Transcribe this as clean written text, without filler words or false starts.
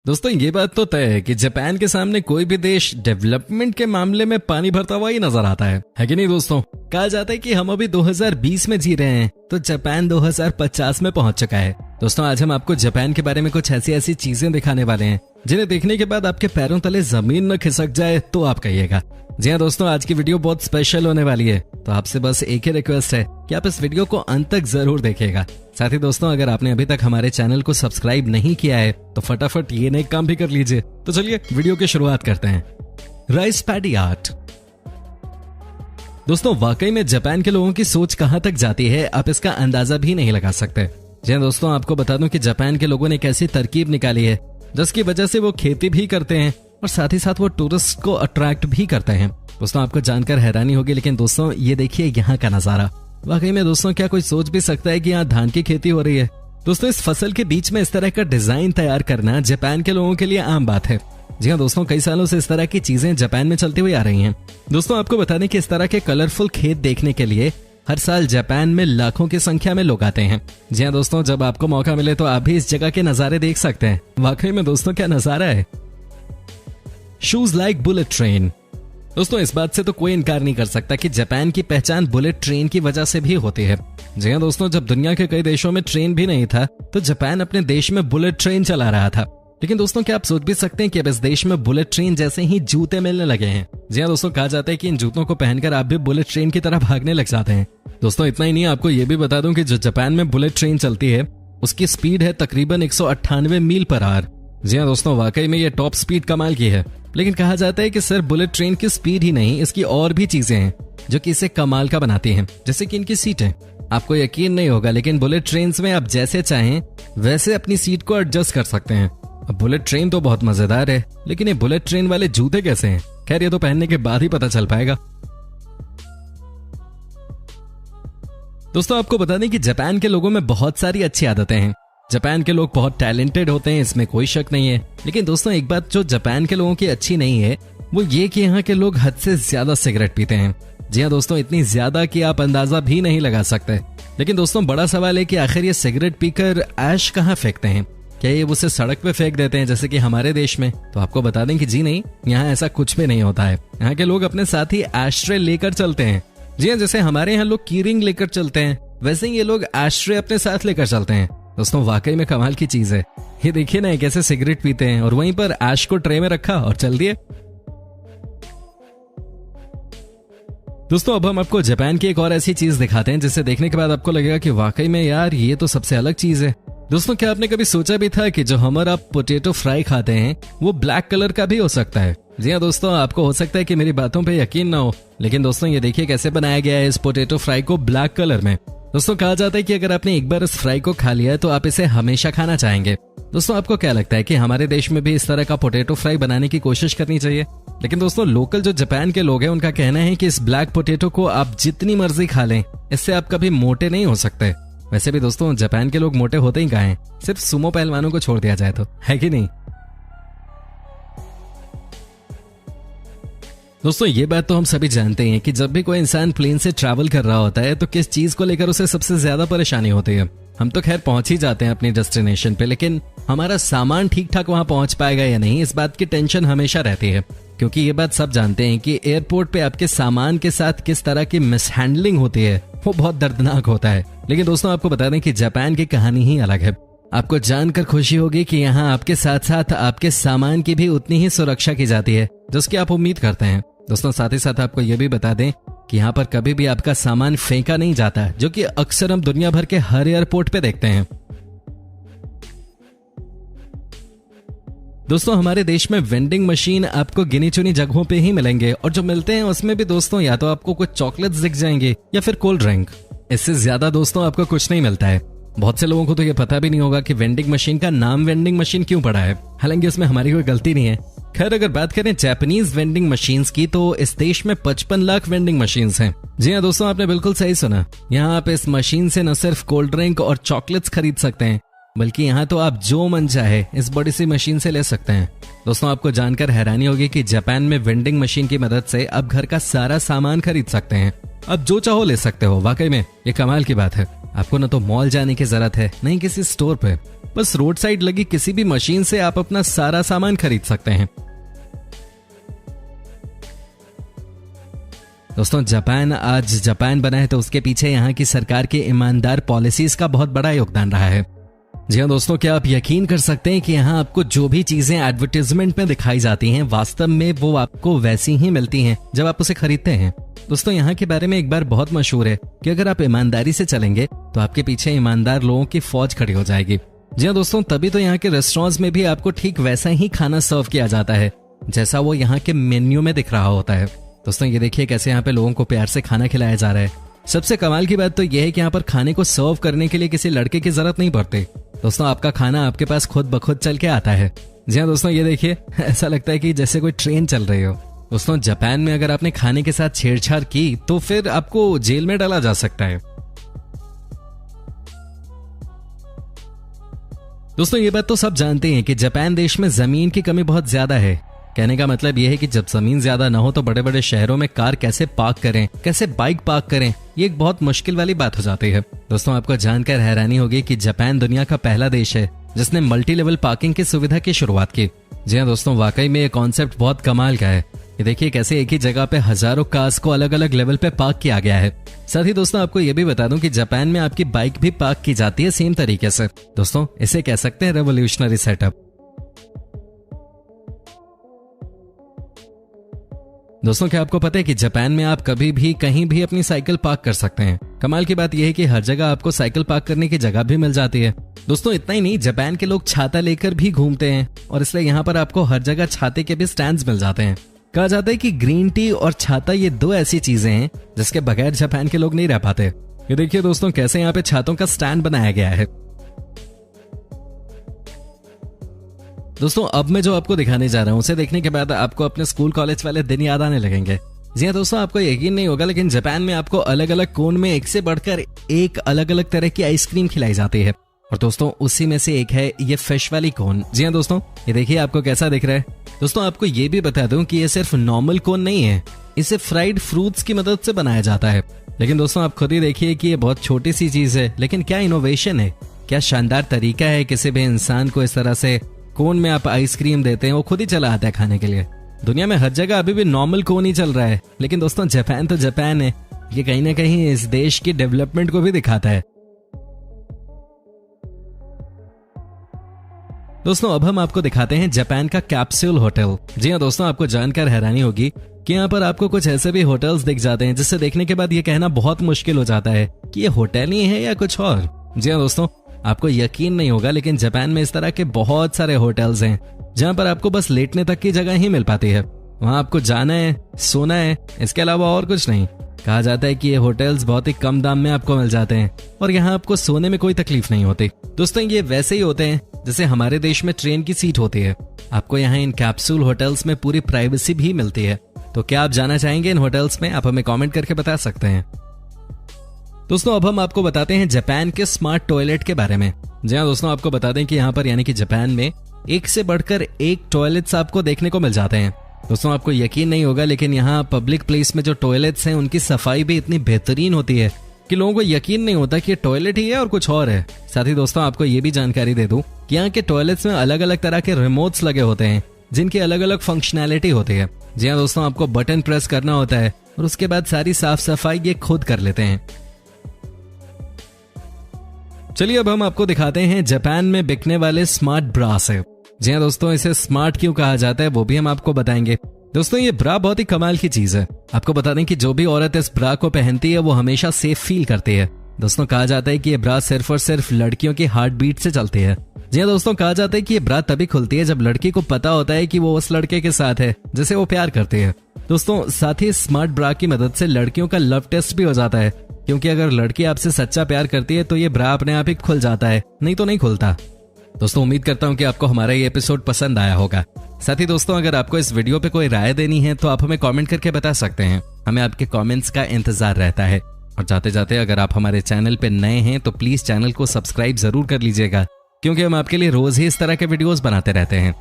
दोस्तों ये बात तो तय है कि जापान के सामने कोई भी देश डेवलपमेंट के मामले में पानी भरता हुआ ही नजर आता है कि नहीं दोस्तों। कहा जाता है कि हम अभी 2020 में जी रहे हैं तो जापान 2050 में पहुंच चुका है। दोस्तों आज हम आपको जापान के बारे में कुछ ऐसी चीजें दिखाने वाले हैं जिन्हें देखने के बाद आपके पैरों तले जमीन न खिसक जाए तो आप कहिएगा। जी हाँ दोस्तों, आज की वीडियो बहुत स्पेशल होने वाली है, तो आपसे बस एक ही रिक्वेस्ट है कि आप इस वीडियो को अंत तक जरूर देखिएगा। साथ ही दोस्तों अगर आपने अभी तक हमारे चैनल को सब्सक्राइब नहीं किया है तो फटाफट ये नेक काम भी कर लीजिए। तो चलिए वीडियो की शुरुआत करते हैं। Rice paddy art. दोस्तों वाकई में जापान के लोगों की सोच कहां तक जाती है आप इसका अंदाजा भी नहीं लगा सकते। जी हाँ दोस्तों, आपको बता दूं कि जापान के लोगों ने एक ऐसी तरकीब निकाली है जिसकी वजह से वो खेती भी करते हैं और साथ ही साथ वो टूरिस्ट को अट्रैक्ट भी करते हैं। दोस्तों आपको जानकर हैरानी होगी, लेकिन दोस्तों ये देखिए यहाँ का नजारा। वाकई में दोस्तों क्या कोई सोच भी सकता है कि यहाँ धान की खेती हो रही है। दोस्तों इस फसल के बीच में इस तरह का डिजाइन तैयार करना जापान के लोगों के लिए आम बात है। जी हाँ दोस्तों, कई सालों से इस तरह की चीजें जापान में चलती हुई आ रही हैं। दोस्तों आपको बता दें कि इस तरह के कलरफुल खेत देखने के लिए हर साल जापान में लाखों की संख्या में लोग आते हैं। जी हाँ दोस्तों, जब आपको मौका मिले तो आप भी इस जगह के नजारे देख सकते हैं। वाकई में दोस्तों क्या नजारा है। Shoes like bullet train. दोस्तों इस बात से तो कोई इनकार नहीं कर सकता कि जापान की पहचान बुलेट ट्रेन की वजह से भी होती है। जी हाँ दोस्तों, जब दुनिया के कई देशों में ट्रेन भी नहीं था तो जापान अपने देश में बुलेट ट्रेन चला रहा था। लेकिन दोस्तों क्या आप सोच भी सकते हैं कि अब इस देश में बुलेट ट्रेन जैसे ही जूते मिलने लगे हैं। जी हाँ दोस्तों, कहा जाता है कि इन जूतों को पहनकर आप भी बुलेट ट्रेन की तरह भागने लग जाते हैं। दोस्तों इतना ही नहीं, आपको ये भी बता दूं कि जो जापान में बुलेट ट्रेन चलती है उसकी स्पीड है तकरीबन 198 मील पर आवर। जी हाँ दोस्तों, वाकई में ये टॉप स्पीड कमाल की है। लेकिन कहा जाता है कि सिर्फ बुलेट ट्रेन की स्पीड ही नहीं, इसकी और भी चीजें हैं जो कि इसे कमाल का बनाती हैं, जैसे कि इनकी सीटें। आपको यकीन नहीं होगा लेकिन बुलेट ट्रेन में आप जैसे चाहें वैसे अपनी सीट को एडजस्ट कर सकते हैं। अब बुलेट ट्रेन तो बहुत मजेदार है, लेकिन ये बुलेट ट्रेन वाले जूते कैसे हैं? खैर ये तो पहनने के बाद ही पता चल पाएगा। दोस्तों आपको बता दें कि जापान के लोगों में बहुत सारी अच्छी आदतें हैं। जापान के लोग बहुत टैलेंटेड होते हैं, इसमें कोई शक नहीं है। लेकिन दोस्तों एक बात जो जापान के लोगों की अच्छी नहीं है वो ये कि यहाँ के लोग हद से ज्यादा सिगरेट पीते हैं। जी हाँ दोस्तों, इतनी ज्यादा कि आप अंदाजा भी नहीं लगा सकते। लेकिन दोस्तों बड़ा सवाल है कि आखिर ये सिगरेट पीकर ऐश कहाँ फेंकते हैं? क्या ये उसे सड़क पे फेंक देते हैं जैसे कि हमारे देश में? तो आपको बता दें कि जी नहीं, यहाँ ऐसा कुछ भी नहीं होता है। यहाँ के लोग अपने साथ ही एशट्रे लेकर चलते हैं। जी हाँ, जैसे हमारे यहाँ लोग कीरिंग लेकर चलते हैं वैसे ही ये लोग एशट्रे अपने साथ लेकर चलते हैं। दोस्तों वाकई में कमाल की चीज है। ये देखिए ना कैसे सिगरेट पीते हैं और वहीं पर ऐश को ट्रे में रखा और चल दिए। दोस्तों अब हम आपको जापान की एक और ऐसी चीज दिखाते हैं जिसे देखने के बाद आपको लगेगा कि वाकई में यार ये तो सबसे अलग चीज है। दोस्तों क्या आपने कभी सोचा भी था कि जो हमारा पोटैटो फ्राई खाते हैं वो ब्लैक कलर का भी हो सकता है? जी हाँ दोस्तों, आपको हो सकता है कि मेरी बातों पे यकीन ना हो, लेकिन दोस्तों ये देखिए कैसे बनाया गया है इस पोटैटो फ्राई को ब्लैक कलर में। दोस्तों कहा जाता है कि अगर आपने एक बार इस फ्राई को खा लिया है तो आप इसे हमेशा खाना चाहेंगे। दोस्तों आपको क्या लगता है कि हमारे देश में भी इस तरह का पोटैटो फ्राई बनाने की कोशिश करनी चाहिए? लेकिन दोस्तों लोकल जो जापान के लोग हैं उनका कहना है कि इस ब्लैक पोटैटो को आप जितनी मर्जी खा लें, इससे आप कभी मोटे नहीं हो सकते। वैसे भी दोस्तों जापान के लोग मोटे होते ही कहाँ हैं, सिर्फ सुमो पहलवानों को छोड़ दिया जाए तो, है कि नहीं? दोस्तों ये बात तो हम सभी जानते हैं कि जब भी कोई इंसान प्लेन से ट्रैवल कर रहा होता है तो किस चीज को लेकर उसे सबसे ज्यादा परेशानी होती है। हम तो खैर पहुंच ही जाते हैं अपनी डेस्टिनेशन पे, लेकिन हमारा सामान ठीक ठाक वहां पहुंच पाएगा या नहीं, इस बात की टेंशन हमेशा रहती है। क्योंकि ये बात सब जानते हैं कि एयरपोर्ट पे आपके सामान के साथ किस तरह की मिसहैंडलिंग होती है वो बहुत दर्दनाक होता है। लेकिन दोस्तों आपको बता दें कि जापान की कहानी ही अलग है। आपको जानकर खुशी होगी कि यहाँ आपके साथ साथ आपके सामान की भी उतनी ही सुरक्षा की जाती है जिसकी आप उम्मीद करते हैं। दोस्तों साथ ही साथ आपको यह भी बता दें कि यहाँ पर कभी भी आपका सामान फेंका नहीं जाता, जो कि अक्सर हम दुनिया भर के हर एयरपोर्ट पे देखते हैं। दोस्तों हमारे देश में वेंडिंग मशीन आपको गिनी चुनी जगहों पे ही मिलेंगे और जो मिलते हैं उसमें भी दोस्तों या तो आपको कुछ चॉकलेट्स दिख जाएंगे या फिर कोल्ड ड्रिंक। इससे ज्यादा दोस्तों आपको कुछ नहीं मिलता है। बहुत से लोगों को तो ये पता भी नहीं होगा कि वेंडिंग मशीन का नाम वेंडिंग मशीन क्यों पड़ा है, हालांकि उसमें हमारी कोई गलती नहीं है। खैर अगर बात करें जापानीज वेंडिंग मशीन्स की तो इस देश में 55 लाख वेंडिंग मशीन्स हैं। जी हाँ दोस्तों, आपने बिल्कुल सही सुना। यहाँ आप इस मशीन से न सिर्फ कोल्ड ड्रिंक और चॉकलेट्स खरीद सकते हैं, बल्कि यहाँ तो आप जो मन चाहे इस बड़ी सी मशीन से ले सकते हैं। दोस्तों आपको जानकर हैरानी होगी कि जापान में वेंडिंग मशीन की मदद से आप घर का सारा सामान खरीद सकते हैं। अब जो चाहो ले सकते हो। वाकई में ये कमाल की बात है। आपको न तो मॉल जाने की जरूरत है, न ही किसी स्टोर पे। बस रोड साइड लगी किसी भी मशीन से आप अपना सारा सामान खरीद सकते हैं। दोस्तों जापान आज जापान बना है तो उसके पीछे यहाँ की सरकार के ईमानदार पॉलिसीज का बहुत बड़ा योगदान रहा है। जी हाँ दोस्तों, क्या आप यकीन कर सकते हैं कि यहाँ आपको जो भी चीजें एडवर्टाइजमेंट में दिखाई जाती हैं वास्तव में वो आपको वैसी ही मिलती हैं जब आप उसे खरीदते हैं। दोस्तों यहाँ के बारे में एक बार बहुत मशहूर है कि अगर आप ईमानदारी से चलेंगे तो आपके पीछे ईमानदार लोगों की फौज खड़ी हो जाएगी। जी हाँ दोस्तों, तभी तो यहाँ के रेस्टोरेंट्स में भी आपको ठीक वैसा ही खाना सर्व किया जाता है जैसा वो यहाँ के मेन्यू में दिख रहा होता है। दोस्तों ये देखिए कैसे यहाँ पे लोगों को प्यार से खाना खिलाया जा रहा है। सबसे कमाल की बात तो यह है कि यहाँ पर खाने को सर्व करने के लिए किसी लड़के की जरूरत नहीं पड़ती। दोस्तों आपका खाना आपके पास खुद ब खुद चल के आता है। जी हाँ दोस्तों, ये देखिए ऐसा लगता है कि जैसे कोई ट्रेन चल रही हो। दोस्तों जापान में अगर आपने खाने के साथ छेड़छाड़ की तो फिर आपको जेल में डाला जा सकता है। दोस्तों ये बात तो सब जानते हैं कि जापान देश में जमीन की कमी बहुत ज्यादा है। कहने का मतलब यह है कि जब जमीन ज्यादा ना हो तो बड़े बड़े शहरों में कार कैसे पार्क करें, कैसे बाइक पार्क करें, ये एक बहुत मुश्किल वाली बात हो जाती है। दोस्तों आपको जानकर हैरानी होगी कि जापान दुनिया का पहला देश है जिसने मल्टी लेवल पार्किंग की सुविधा की शुरुआत की। जी हाँ दोस्तों, वाकई में ये कॉन्सेप्ट बहुत कमाल का है। ये देखिए कैसे एक ही जगह पे हजारों कार्स को अलग अलग लेवल पे पार्क किया गया है। साथ ही दोस्तों आपको ये भी बता दूं कि जापान में आपकी बाइक भी पार्क की जाती है सेम तरीके से। दोस्तों इसे कह सकते हैं रेवोल्यूशनरी सेटअप। दोस्तों क्या आपको पता है कि जापान में आप कभी भी कहीं भी अपनी साइकिल पार्क कर सकते हैं। कमाल की बात यह है कि हर जगह आपको साइकिल पार्क करने की जगह भी मिल जाती है। दोस्तों इतना ही नहीं, जापान के लोग छाता लेकर भी घूमते हैं और इसलिए यहाँ पर आपको हर जगह छाते के भी स्टैंड्स मिल जाते हैं। कहा जाता है कि ग्रीन टी और छाता ये दो ऐसी चीजें हैं जिसके बगैर जापान के लोग नहीं रह पाते। ये देखिए दोस्तों कैसे यहाँ पे छातों का स्टैंड बनाया गया है। दोस्तों अब मैं जो आपको दिखाने जा रहा हूँ उसे देखने के बाद आपको अपने स्कूल कॉलेज वाले दिन याद आने लगेंगे। जी हाँ दोस्तों, आपको यकीन नहीं होगा लेकिन जापान में आपको अलग अलग कोन में एक से बढ़कर एक अलग अलग तरह की आइसक्रीम खिलाई जाती है और दोस्तों उसी में से एक है ये फिश वाली कोन। जी हाँ दोस्तों, ये देखिए आपको कैसा दिख रहा है। दोस्तों आपको ये भी बता दूं कि ये सिर्फ नॉर्मल कोन नहीं है, इसे फ्राइड फ्रूट्स की मदद से बनाया जाता है। लेकिन दोस्तों आप खुद ही देखिए कि ये बहुत छोटी सी चीज है लेकिन क्या इनोवेशन है, क्या शानदार तरीका है किसी भी इंसान को इस तरह से कोन में आप आइसक्रीम देते हैं, वो खुद ही चला आता है खाने के लिए। दुनिया में हर जगह अभी भी नॉर्मल कोन ही चल रहा है लेकिन दोस्तों जापान तो जापान है, ये कहीं ना कहीं इस देश की डेवलपमेंट को भी दिखाता है। दोस्तों अब हम आपको दिखाते हैं जापान का कैप्सूल होटल। जी हाँ दोस्तों, आपको जानकर हैरानी होगी कि यहाँ पर आपको कुछ ऐसे भी होटल्स दिख जाते हैं जिससे देखने के बाद ये कहना बहुत मुश्किल हो जाता है कि ये होटल ही है या कुछ और। जी हाँ दोस्तों, आपको यकीन नहीं होगा लेकिन जापान में इस तरह के बहुत सारे होटल्स हैं जहाँ पर आपको बस लेटने तक की जगह ही मिल पाती है। वहाँ आपको जाना है, सोना है, इसके अलावा और कुछ नहीं। कहा जाता है कि ये होटल्स बहुत ही कम दाम में आपको मिल जाते हैं और यहाँ आपको सोने में कोई तकलीफ नहीं होती। दोस्तों ये वैसे ही होते हैं जैसे हमारे देश में ट्रेन की सीट होती है। आपको यहाँ इन कैप्सूल होटल्स में पूरी प्राइवेसी भी मिलती है। तो क्या आप जाना चाहेंगे इन होटल्स में? आप हमें कमेंट करके बता सकते हैं। दोस्तों अब हम आपको बताते हैं जापान के स्मार्ट टॉयलेट के बारे में। जी हाँ दोस्तों, आपको बता दें कि यहाँ पर यानी कि जापान में एक से बढ़कर एक टॉयलेट्स आपको देखने को मिल जाते हैं। दोस्तों आपको यकीन नहीं होगा लेकिन यहाँ पब्लिक प्लेस में जो टॉयलेट्स हैं उनकी सफाई भी इतनी बेहतरीन होती है कि लोगों को यकीन नहीं होता कि ये टॉयलेट ही है और कुछ और है। साथ ही दोस्तों आपको ये भी जानकारी दे दूं कि यहाँ के टॉयलेट्स में अलग अलग तरह के रिमोट्स लगे होते हैं जिनकी अलग अलग फंक्शनैलिटी होती है। जी हाँ दोस्तों, आपको बटन प्रेस करना होता है और उसके बाद सारी साफ सफाई ये खुद कर लेते हैं। चलिए अब हम आपको दिखाते हैं जापान में बिकने वाले स्मार्ट ब्रा से। जी हाँ दोस्तों, इसे स्मार्ट क्यों कहा जाता है वो भी हम आपको बताएंगे। दोस्तों ये ब्रा बहुत ही कमाल की चीज है। आपको बता दें कि जो भी औरत इस ब्रा को पहनती है वो हमेशा सेफ फील करती है। दोस्तों कहा जाता है कि ये ब्रा सिर्फ और सिर्फ लड़कियों की हार्ट बीट से चलती है। जी हाँ दोस्तों, कहा जाता है कि ये ब्रा तभी खुलती है जब लड़की को पता होता है कि वो उस लड़के के साथ है जिसे वो प्यार करती है। दोस्तों साथ ही स्मार्ट ब्रा की मदद से लड़कियों का लव टेस्ट भी हो जाता है, क्योंकि अगर लड़की आपसे सच्चा प्यार करती है तो ये ब्रा अपने आप ही खुल जाता है, नहीं तो नहीं खुलता। दोस्तों उम्मीद करता हूँ कि आपको हमारा ये एपिसोड पसंद आया होगा। साथ ही दोस्तों अगर आपको इस वीडियो पे कोई राय देनी है तो आप हमें कमेंट करके बता सकते हैं। हमें आपके कमेंट्स का इंतजार रहता है। और जाते जाते अगर आप हमारे चैनल पे नए हैं तो प्लीज चैनल को सब्सक्राइब जरूर कर लीजिएगा, क्योंकि हम आपके लिए रोज ही इस तरह के वीडियोस बनाते रहते हैं।